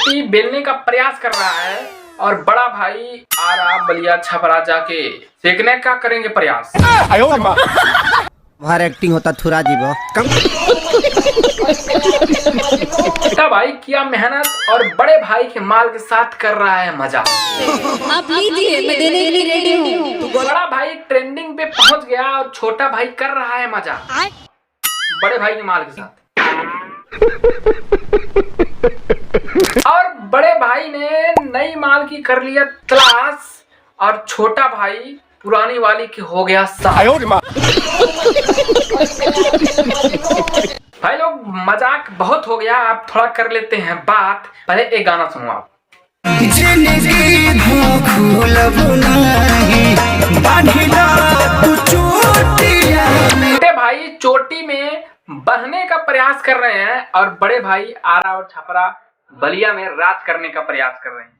रोटी बेलने का प्रयास कर रहा है और बड़ा भाई आरा बलिया छपरा जाके सेकने का करेंगे प्रयास। बाहर एक्टिंग होता थुरा जी वो छोटा भाई किया मेहनत और बड़े भाई के माल के साथ कर रहा है मजा। आप लीजिए, मैं देने के लिए रेडी हूँ। बड़ा भाई ट्रेंडिंग पे पहुंच गया और छोटा भाई कर रहा है मजा बड़े भाई के माल के साथ। और बड़े भाई ने नई माल की कर लिया तलाश और छोटा भाई पुरानी वाली की हो गया साथ। भाई लोग मजाक बहुत हो गया, आप थोड़ा कर लेते हैं बात। पहले एक गाना सुनो आप। छोटे भाई चोटी में बढ़ने का प्रयास कर रहे हैं और बड़े भाई आरा और छपरा बलिया में राज करने का प्रयास कर रहे हैं।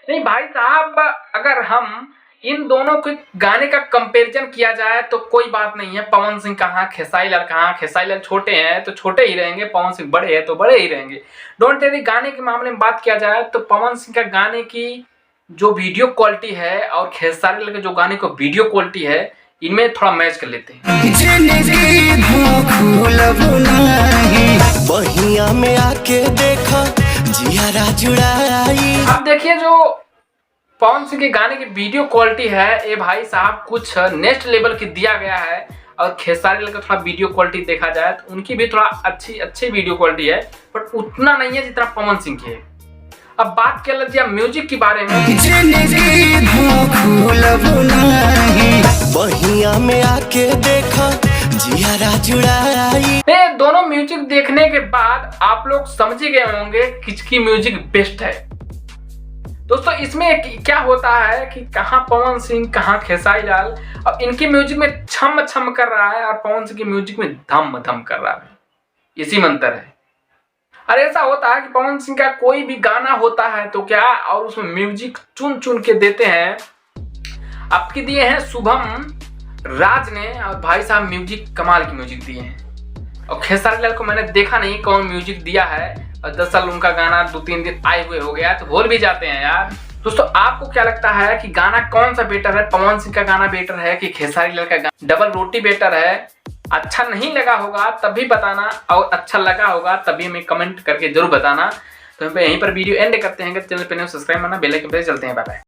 नहीं भाई साहब, अगर हम इन दोनों के गाने का कंपैरिजन किया जाए तो कोई बात नहीं है। पवन सिंह कहाँ, खेसारी लाल कहाँ। खेसारी लाल छोटे हैं तो छोटे ही रहेंगे, पवन सिंह बड़े हैं तो बड़े ही रहेंगे। डोंट टेरी गाने के मामले में बात किया जाए तो पवन सिंह का गाने की जो वीडियो क्वालिटी है और खेसारी लाल के जो गाने को वीडियो क्वालिटी है, इनमें थोड़ा मैच कर लेते हैं। अब देखिए जो पवन सिंह के गाने की वीडियो क्वालिटी है ये भाई साहब कुछ नेक्स्ट लेवल की दिया गया है। और खेसारी लाल का थोड़ा वीडियो क्वालिटी देखा जाए तो उनकी भी थोड़ा अच्छी वीडियो क्वालिटी है, बट उतना नहीं है जितना पवन सिंह की है। अब बात कर लीजिए म्यूजिक के बारे में। दोनों म्यूजिक देखने के बाद आप लोग समझ ही गए होंगे किसकी म्यूजिक बेस्ट है। दोस्तों इसमें क्या होता है कि कहाँ पवन सिंह कहाँ खेसारी लाल, और इनकी म्यूजिक में छम छम कर रहा है और पवन सिंह की म्यूजिक में धम धम कर रहा है। इसी में अंतर है। और ऐसा होता है कि पवन सिंह का कोई भी गाना होता है तो क्या, और उसमें म्यूजिक चुन चुन के देते हैं। आपके दिए हैं शुभम राज ने, और भाई साहब म्यूजिक कमाल की म्यूजिक दिए हैं। और खेसारी लाल को मैंने देखा नहीं कौन म्यूजिक दिया है, और दरअसल उनका गाना 2-3 दिन आए हुए हो गया तो भूल भी जाते हैं यार। दोस्तों आपको क्या लगता है कि गाना कौन सा बेटर है, पवन सिंह का गाना बेटर है कि खेसारी लाल का गाना डबल रोटी बेटर है? अच्छा नहीं लगा होगा तभी बताना, और अच्छा लगा होगा तभी हमें कमेंट करके जरूर बताना। तो हम यहीं पर वीडियो एंड करते हैं। चैनल पर सब्सक्राइब करना, बेल आइकन पे चलते हैं। Bye bye.